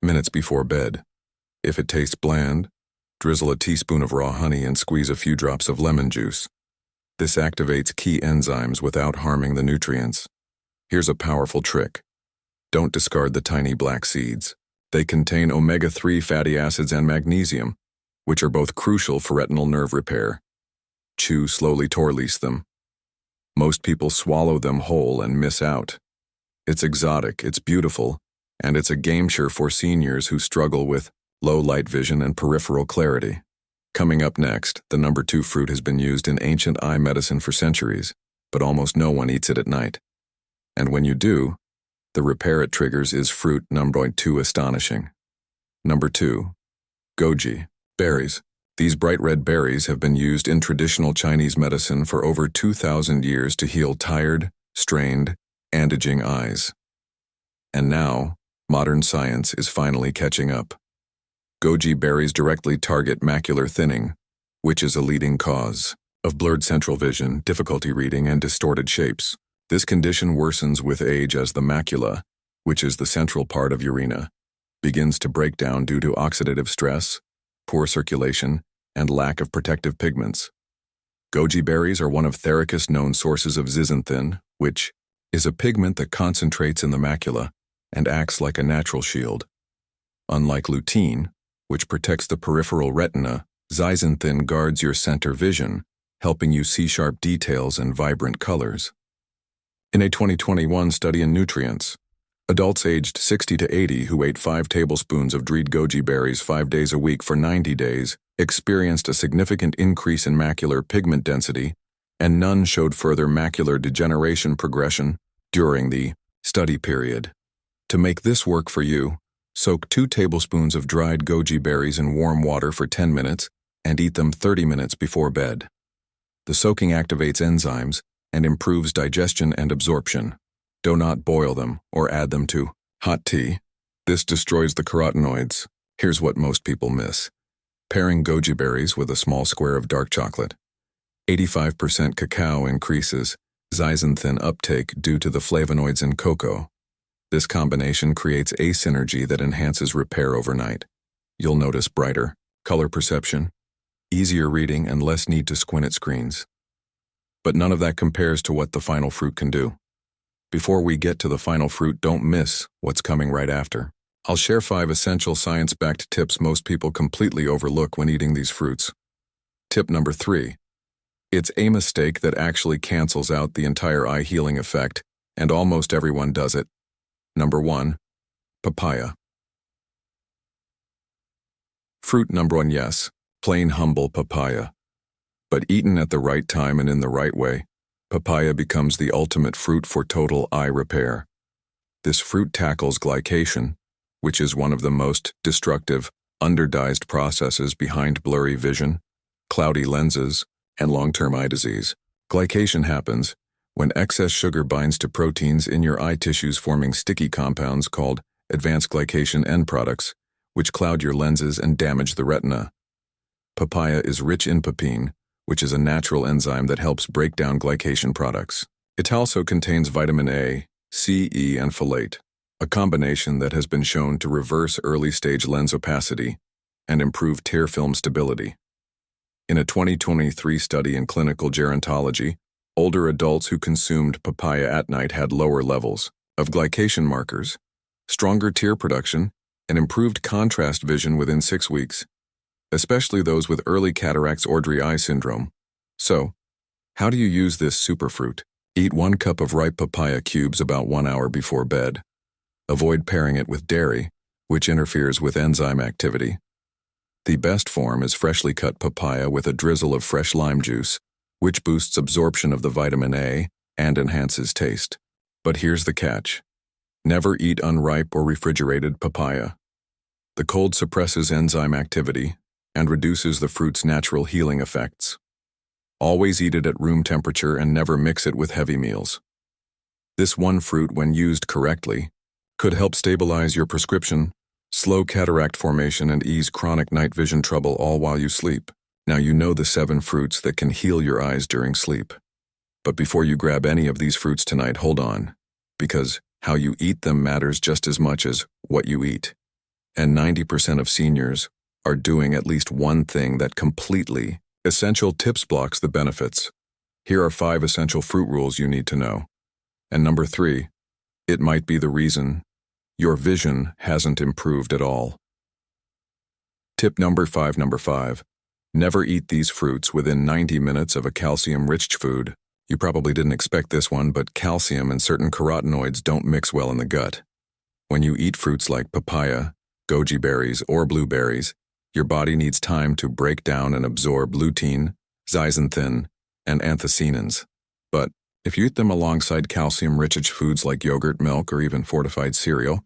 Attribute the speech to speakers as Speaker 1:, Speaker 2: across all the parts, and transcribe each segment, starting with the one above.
Speaker 1: minutes before bed. If it tastes bland, drizzle a teaspoon of raw honey and squeeze a few drops of lemon juice. This activates key enzymes without harming the nutrients. Here's a powerful trick. Don't discard the tiny black seeds. They contain omega-3 fatty acids and magnesium, which are both crucial for retinal nerve repair. Chew slowly to release them. Most people swallow them whole and miss out. It's exotic, it's beautiful, and it's a game-changer for seniors who struggle with low light vision and peripheral clarity. Coming up next, the number 2 fruit has been used in ancient eye medicine for centuries, but almost no one eats it at night. And when you do, the repair it triggers is fruit number 2 astonishing. Number 2. Goji. Berries. These bright red berries have been used in traditional Chinese medicine for over 2,000 years to heal tired, strained, and aging eyes. And now, modern science is finally catching up. Goji berries directly target macular thinning, which is a leading cause of blurred central vision, difficulty reading, and distorted shapes. This condition worsens with age as the macula, which is the central part of your retina, begins to break down due to oxidative stress, poor circulation, and lack of protective pigments. Goji berries are one of Thericus known sources of zeaxanthin, which is a pigment that concentrates in the macula and acts like a natural shield. Unlike lutein, which protects the peripheral retina, zeaxanthin guards your center vision, helping you see sharp details and vibrant colors. In a 2021 study in Nutrients, adults aged 60 to 80 who ate 5 tablespoons of dried goji berries 5 days a week for 90 days experienced a significant increase in macular pigment density, and none showed further macular degeneration progression during the study period. To make this work for you, soak 2 tablespoons of dried goji berries in warm water for 10 minutes and eat them 30 minutes before bed. The soaking activates enzymes and improves digestion and absorption. Do not boil them or add them to hot tea. This destroys the carotenoids. Here's what most people miss. Pairing goji berries with a small square of dark chocolate. 85% cacao increases zeaxanthin uptake due to the flavonoids in cocoa. This combination creates a synergy that enhances repair overnight. You'll notice brighter color perception, easier reading, and less need to squint at screens. But none of that compares to what the final fruit can do. Before we get to the final fruit, don't miss what's coming right after. I'll share 5 essential science-backed tips most people completely overlook when eating these fruits. Tip number 3. It's a mistake that actually cancels out the entire eye healing effect, and almost everyone does it. Number 1. Papaya. Fruit number 1, yes, plain humble papaya. But eaten at the right time and in the right way, papaya becomes the ultimate fruit for total eye repair. This fruit tackles glycation, which is one of the most destructive, underdosed processes behind blurry vision, cloudy lenses, and long-term eye disease. Glycation happens when excess sugar binds to proteins in your eye tissues, forming sticky compounds called advanced glycation end products, which cloud your lenses and damage the retina. Papaya is rich in papain, which is a natural enzyme that helps break down glycation products. It also contains vitamin A, C, E, and folate, a combination that has been shown to reverse early-stage lens opacity and improve tear film stability. In a 2023 study in clinical gerontology, older adults who consumed papaya at night had lower levels of glycation markers, stronger tear production, and improved contrast vision within 6 weeks, especially those with early cataracts or dry eye syndrome. So, how do you use this superfruit? Eat 1 cup of ripe papaya cubes about 1 hour before bed. Avoid pairing it with dairy, which interferes with enzyme activity. The best form is freshly cut papaya with a drizzle of fresh lime juice, which boosts absorption of the vitamin A and enhances taste. But here's the catch. Never eat unripe or refrigerated papaya. The cold suppresses enzyme activity and reduces the fruit's natural healing effects. Always eat it at room temperature and never mix it with heavy meals. This one fruit, when used correctly, could help stabilize your prescription, slow cataract formation, and ease chronic night vision trouble, all while you sleep. Now you know the 7 fruits that can heal your eyes during sleep. But before you grab any of these fruits tonight, hold on, because how you eat them matters just as much as what you eat. and 90% of seniors are doing at least one thing that completely essential tips blocks the benefits. Here are 5 essential fruit rules you need to know. And number 3, it might be the reason your vision hasn't improved at all. Tip number 5. Never eat these fruits within 90 minutes of a calcium-rich food. You probably didn't expect this one, but calcium and certain carotenoids don't mix well in the gut. When you eat fruits like papaya, goji berries, or blueberries, your body needs time to break down and absorb lutein, zeaxanthin, and anthocyanins. But if you eat them alongside calcium-rich foods like yogurt, milk, or even fortified cereal,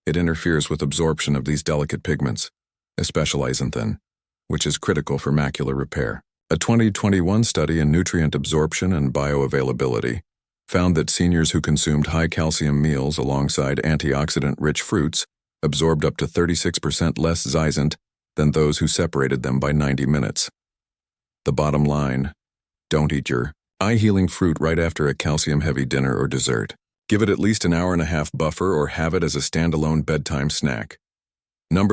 Speaker 1: it interferes with absorption of these delicate pigments, especially zeaxanthin, which is critical for macular repair. A 2021 study in nutrient absorption and bioavailability found that seniors who consumed high-calcium meals alongside antioxidant-rich fruits absorbed up to 36% less zeaxanthin than those who separated them by 90 minutes. The bottom line: don't eat your eye-healing fruit right after a calcium-heavy dinner or dessert. Give it at least an hour and a half buffer or have it as a standalone bedtime snack.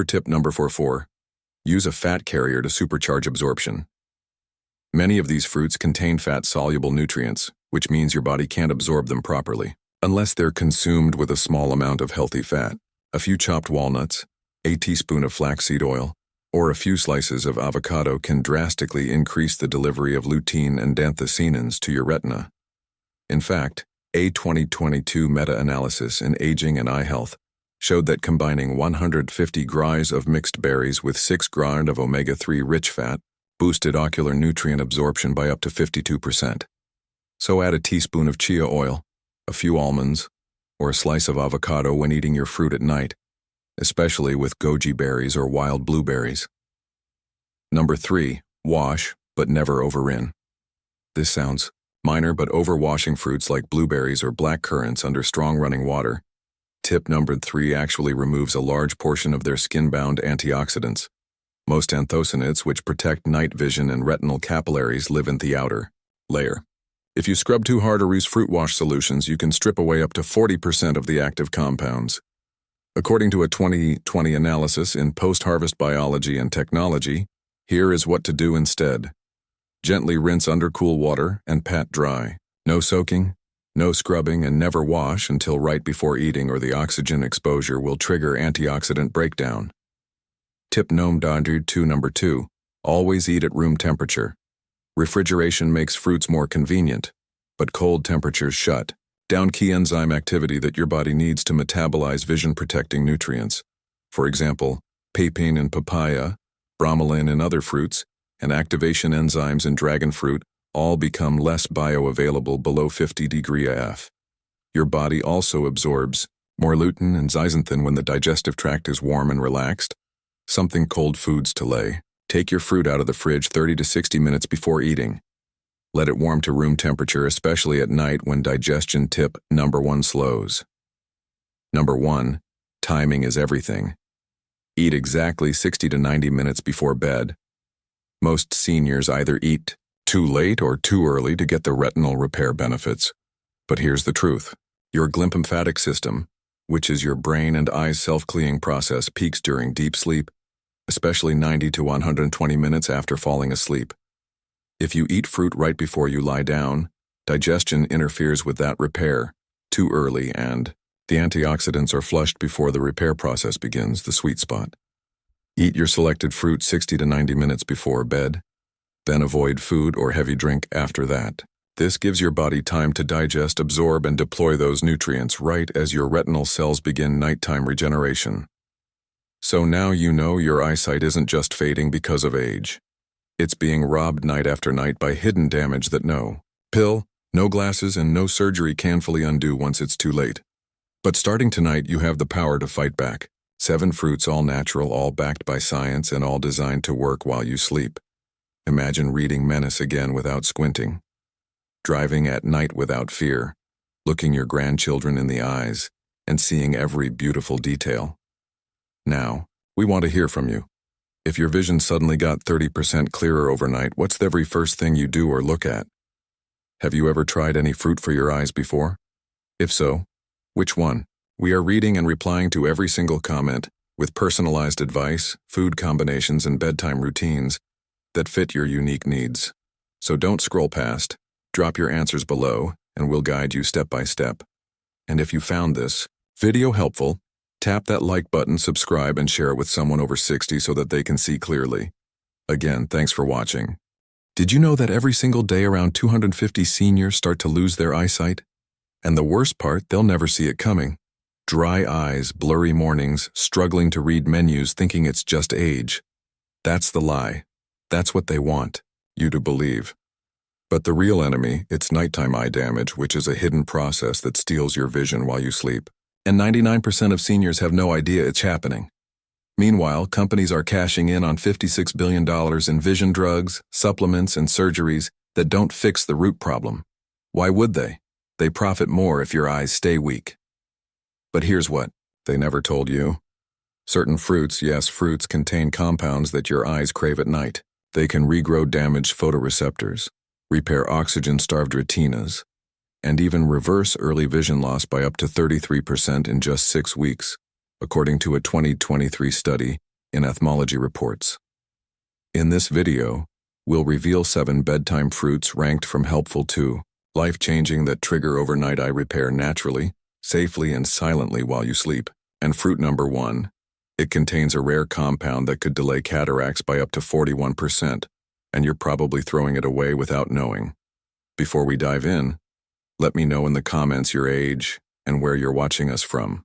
Speaker 1: Tip number 4. Use a fat carrier to supercharge absorption. Many of these fruits contain fat-soluble nutrients, which means your body can't absorb them properly, unless they're consumed with a small amount of healthy fat. A few chopped walnuts, a teaspoon of flaxseed oil, or a few slices of avocado can drastically increase the delivery of lutein and anthocyanins to your retina. In fact, a 2022 meta-analysis in Aging and Eye Health showed that combining 150 grams of mixed berries with 6 grams of omega-3 rich fat boosted ocular nutrient absorption by up to 52%. So add a teaspoon of chia oil, a few almonds, or a slice of avocado when eating your fruit at night, especially with goji berries or wild blueberries. 3. Wash, but never overrin. This sounds minor, but overwashing fruits like blueberries or black currants under strong running water. Tip number 3 actually removes a large portion of their skin-bound antioxidants. Most anthocyanins, which protect night vision and retinal capillaries, live in the outer layer. If you scrub too hard or use fruit wash solutions, you can strip away up to 40% of the active compounds. According to a 2020 analysis in Post-Harvest Biology and Technology, here is what to do instead. Gently rinse under cool water and pat dry. No soaking, no scrubbing, and never wash until right before eating, or the oxygen exposure will trigger antioxidant breakdown. Tip number 2. Always eat at room temperature. Refrigeration makes fruits more convenient, but cold temperatures shut down key enzyme activity that your body needs to metabolize vision-protecting nutrients. For example, papain in papaya, bromelain in other fruits, and activation enzymes in dragon fruit all become less bioavailable below 50 degrees F. Your body also absorbs more lutein and zeaxanthin when the digestive tract is warm and relaxed. Something cold foods to lay. Take your fruit out of the fridge 30 to 60 minutes before eating. Let it warm to room temperature, especially at night when digestion. Tip number 1 slows. 1. Timing is everything. Eat exactly 60 to 90 minutes before bed. Most seniors either eat too late or too early to get the retinal repair benefits. But here's the truth. Your glymphatic system, which is your brain and eyes self-cleaning process, peaks during deep sleep, especially 90 to 120 minutes after falling asleep. If you eat fruit right before you lie down, digestion interferes with that repair too early, and the antioxidants are flushed before the repair process begins, the sweet spot. Eat your selected fruit 60 to 90 minutes before bed, then avoid food or heavy drink after that. This gives your body time to digest, absorb, and deploy those nutrients right as your retinal cells begin nighttime regeneration. So now you know your eyesight isn't just fading because of age. It's being robbed night after night by hidden damage that no pill, no glasses, and no surgery can fully undo once it's too late. But starting tonight, you have the power to fight back. 7 fruits, all natural, all backed by science, and all designed to work while you sleep. Imagine reading Menace again without squinting. Driving at night without fear. Looking your grandchildren in the eyes and seeing every beautiful detail. Now, we want to hear from you. If your vision suddenly got 30% clearer overnight, what's the very first thing you do or look at? Have you ever tried any fruit for your eyes before? If so, which one? We are reading and replying to every single comment, with personalized advice, food combinations, and bedtime routines that fit your unique needs. So don't scroll past, drop your answers below, and we'll guide you step by step. And if you found this video helpful, tap that like button, subscribe, and share it with someone over 60 so that they can see clearly. Again, thanks for watching. Did you know that every single day around 250 seniors start to lose their eyesight? And the worst part, they'll never see it coming. Dry eyes, blurry mornings, struggling to read menus thinking it's just age. That's the lie. That's what they want you to believe. But the real enemy, it's nighttime eye damage, which is a hidden process that steals your vision while you sleep. And 99% of seniors have no idea it's happening. Meanwhile, companies are cashing in on $56 billion in vision drugs, supplements, and surgeries that don't fix the root problem. Why would they? They profit more if your eyes stay weak. But here's what they never told you. Certain fruits, yes, fruits, contain compounds that your eyes crave at night. They can regrow damaged photoreceptors, repair oxygen-starved retinas, and even reverse early vision loss by up to 33% in just 6 weeks, according to a 2023 study in Ophthalmology Reports. In this video, we'll reveal 7 bedtime fruits ranked from helpful to life-changing that trigger overnight eye repair naturally, safely, and silently while you sleep. And fruit number 1, it contains a rare compound that could delay cataracts by up to 41%, and you're probably throwing it away without knowing. Before we dive in, let me know in the comments your age and where you're watching us from.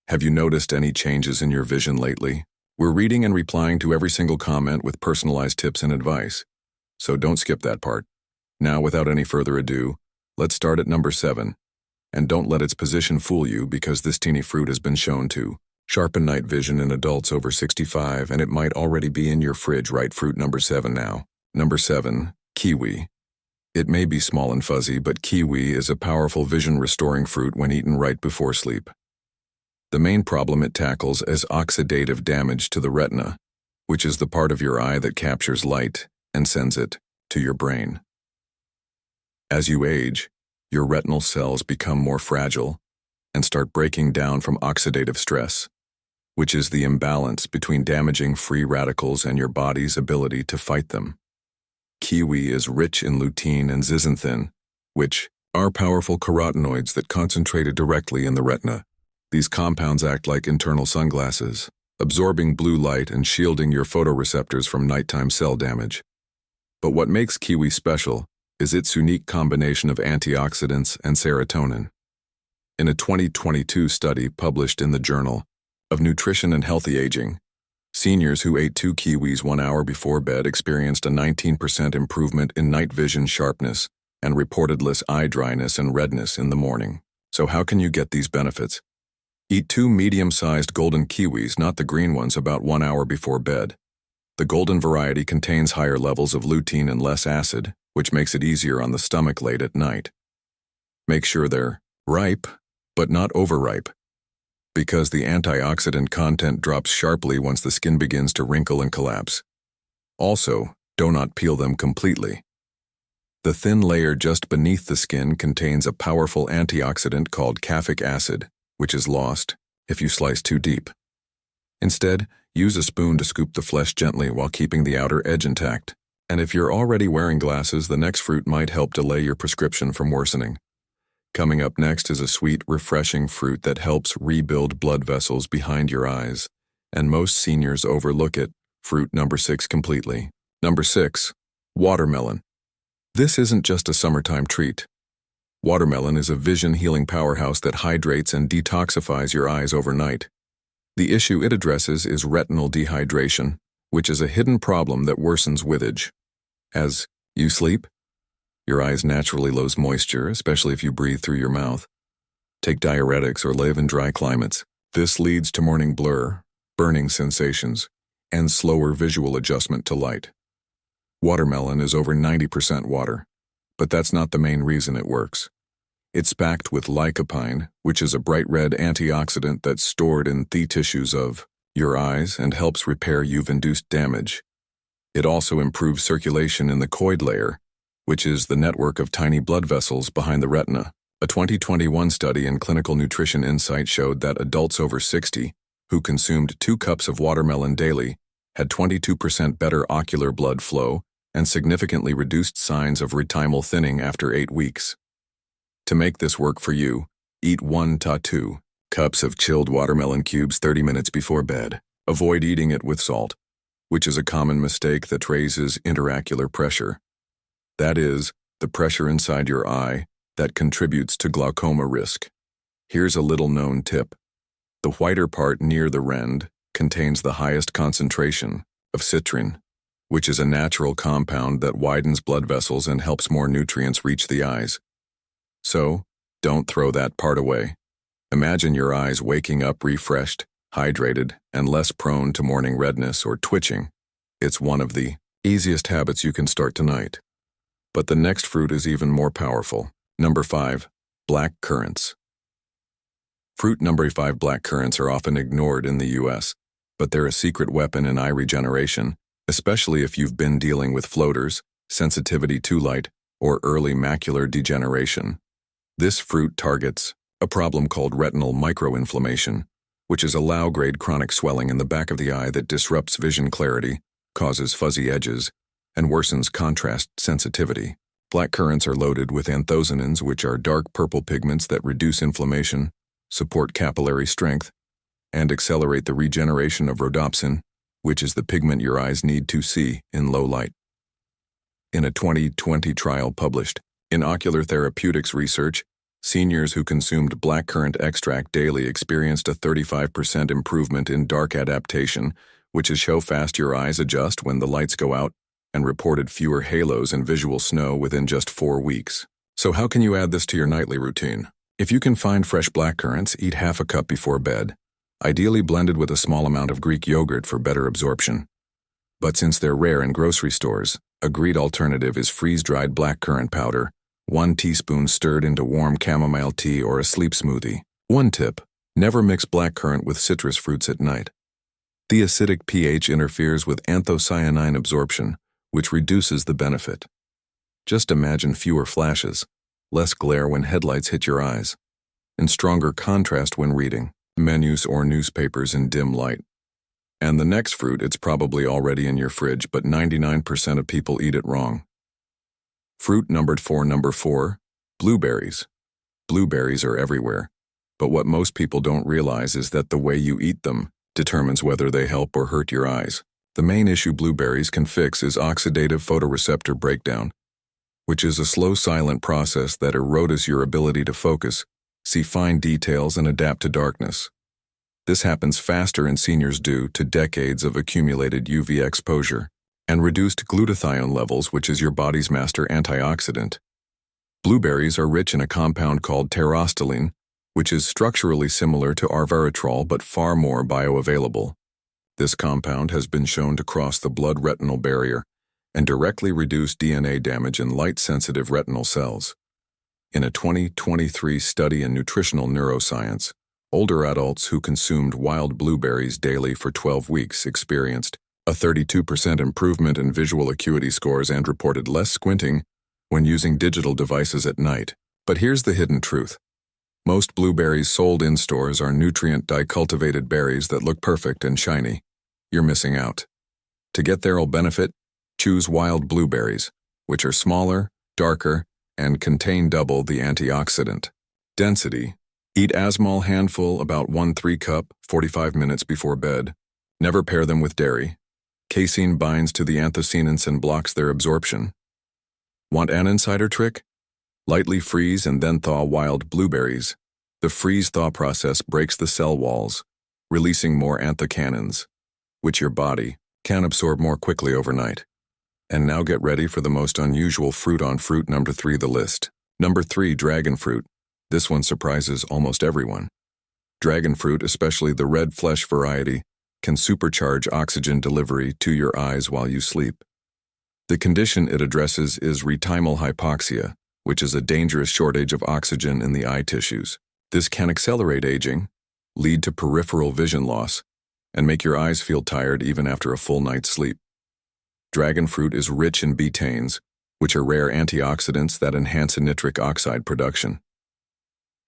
Speaker 1: Have you noticed any changes in your vision lately? We're reading and replying to every single comment with personalized tips and advice, so don't skip that part. Now, without any further ado, let's start at number 7. And don't let its position fool you, because this teeny fruit has been shown to sharpen night vision in adults over 65, and it might already be in your fridge. Right, fruit number 7 now. Number 7, kiwi. It may be small and fuzzy, but kiwi is a powerful vision-restoring fruit when eaten right before sleep. The main problem it tackles is oxidative damage to the retina, which is the part of your eye that captures light and sends it to your brain. As you age, your retinal cells become more fragile and start breaking down from oxidative stress, which is the imbalance between damaging free radicals and your body's ability to fight them. Kiwi is rich in lutein and zeaxanthin, which are powerful carotenoids that concentrated directly in the retina. These compounds act like internal sunglasses, absorbing blue light and shielding your photoreceptors from nighttime cell damage. But what makes kiwi special is its unique combination of antioxidants and serotonin. In a 2022 study published in the Journal of Nutrition and Healthy Aging, seniors who ate 2 kiwis 1 hour before bed experienced a 19% improvement in night vision sharpness and reported less eye dryness and redness in the morning. So how can you get these benefits? Eat 2 medium-sized golden kiwis, not the green ones, about 1 hour before bed. The golden variety contains higher levels of lutein and less acid, which makes it easier on the stomach late at night. Make sure they're ripe, but not overripe, because the antioxidant content drops sharply once the skin begins to wrinkle and collapse. Also, do not peel them completely. The thin layer just beneath the skin contains a powerful antioxidant called caffeic acid, which is lost if you slice too deep. Instead, use a spoon to scoop the flesh gently while keeping the outer edge intact. And if you're already wearing glasses, the next fruit might help delay your prescription from worsening. Coming up next is a sweet, refreshing fruit that helps rebuild blood vessels behind your eyes, and most seniors overlook it. Fruit number 6 completely. Number 6, watermelon. This isn't just a summertime treat. Watermelon is a vision-healing powerhouse that hydrates and detoxifies your eyes overnight. The issue it addresses is retinal dehydration, which is a hidden problem that worsens with age. As you sleep, your eyes naturally lose moisture, especially if you breathe through your mouth, take diuretics, or live in dry climates. This leads to morning blur, burning sensations, and slower visual adjustment to light. Watermelon is over 90% water, but that's not the main reason it works. It's packed with lycopene, which is a bright red antioxidant that's stored in the tissues of your eyes and helps repair UV-induced damage. It also improves circulation in the choroid layer, which is the network of tiny blood vessels behind the retina. A 2021 study in Clinical Nutrition Insight showed that adults over 60 who consumed 2 cups of watermelon daily had 22% better ocular blood flow and significantly reduced signs of retimal thinning after 8 weeks. To make this work for you, eat 1 to 2 cups of chilled watermelon cubes 30 minutes before bed. Avoid eating it with salt, which is a common mistake that raises interocular pressure. That is, the pressure inside your eye that contributes to glaucoma risk. Here's a little-known tip. The whiter part near the rend contains the highest concentration of citrin, which is a natural compound that widens blood vessels and helps more nutrients reach the eyes. So, don't throw that part away. Imagine your eyes waking up refreshed, hydrated, and less prone to morning redness or twitching. It's one of the easiest habits you can start tonight. But the next fruit is even more powerful. Number 5, black currants. Fruit number 5, black currants, are often ignored in the US, but they're a secret weapon in eye regeneration, especially if you've been dealing with floaters, sensitivity to light, or early macular degeneration. This fruit targets a problem called retinal microinflammation, which is a low-grade chronic swelling in the back of the eye that disrupts vision clarity, causes fuzzy edges, and worsens contrast sensitivity. Black currants are loaded with anthocyanins, which are dark purple pigments that reduce inflammation, support capillary strength, and accelerate the regeneration of rhodopsin, which is the pigment your eyes need to see in low light. In a 2020 trial published in Ocular Therapeutics Research, seniors who consumed blackcurrant extract daily experienced a 35% improvement in dark adaptation, which is how fast your eyes adjust when the lights go out, and reported fewer halos and visual snow within just 4 weeks. So how can you add this to your nightly routine? If you can find fresh blackcurrants, eat half a cup before bed, ideally blended with a small amount of Greek yogurt for better absorption. But since they're rare in grocery stores, a great alternative is freeze-dried blackcurrant powder, 1 teaspoon stirred into warm chamomile tea or a sleep smoothie. One tip: never mix blackcurrant with citrus fruits at night. The acidic pH interferes with anthocyanin absorption, which reduces the benefit. Just imagine fewer flashes, less glare when headlights hit your eyes, and stronger contrast when reading menus or newspapers in dim light. And the next fruit, it's probably already in your fridge, but 99% of people eat it wrong. Fruit numbered 4, number 4, blueberries. Blueberries are everywhere, but what most people don't realize is that the way you eat them determines whether they help or hurt your eyes. The main issue blueberries can fix is oxidative photoreceptor breakdown, which is a slow, silent process that erodes your ability to focus, see fine details, and adapt to darkness. This happens faster in seniors due to decades of accumulated UV exposure and reduced glutathione levels, which is your body's master antioxidant. Blueberries are rich in a compound called pterostilene, which is structurally similar to arvaritrol but far more bioavailable. This compound has been shown to cross the blood-retinal barrier and directly reduce DNA damage in light-sensitive retinal cells. In a 2023 study in nutritional neuroscience, older adults who consumed wild blueberries daily for 12 weeks experienced a 32% improvement in visual acuity scores and reported less squinting when using digital devices at night. But here's the hidden truth. Most blueberries sold in stores are nutrient dye-cultivated berries that look perfect and shiny. You're missing out. To get their benefit, choose wild blueberries, which are smaller, darker, and contain double the antioxidant density. Eat a small handful, about 1/3 cup, 45 minutes before bed. Never pair them with dairy. Casein binds to the anthocyanins and blocks their absorption. Want an insider trick? Lightly freeze and then thaw wild blueberries. The freeze-thaw process breaks the cell walls, releasing more anthocyanins, which your body can absorb more quickly overnight. And now get ready for the most unusual fruit on fruit number 3 the list. Number 3, dragon fruit. This one surprises almost everyone. Dragon fruit, especially the red flesh variety, can supercharge oxygen delivery to your eyes while you sleep. The condition it addresses is retimal hypoxia, which is a dangerous shortage of oxygen in the eye tissues. This can accelerate aging, lead to peripheral vision loss, and make your eyes feel tired even after a full night's sleep. Dragon fruit is rich in betaines, which are rare antioxidants that enhance nitric oxide production.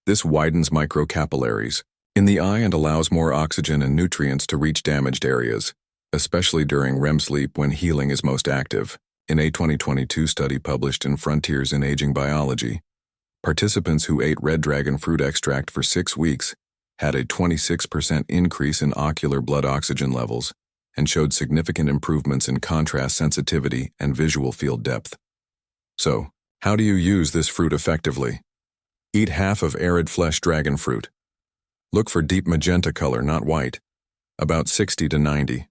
Speaker 1: This widens microcapillaries, in the eye and allows more oxygen and nutrients to reach damaged areas, especially during REM sleep when healing is most active. In a 2022 study published in Frontiers in Aging Biology, participants who ate red dragon fruit extract for 6 weeks had a 26% increase in ocular blood oxygen levels and showed significant improvements in contrast sensitivity and visual field depth. So, how do you use this fruit effectively? Eat half of arid flesh dragon fruit. Look for deep magenta color, not white, about 60 to 90.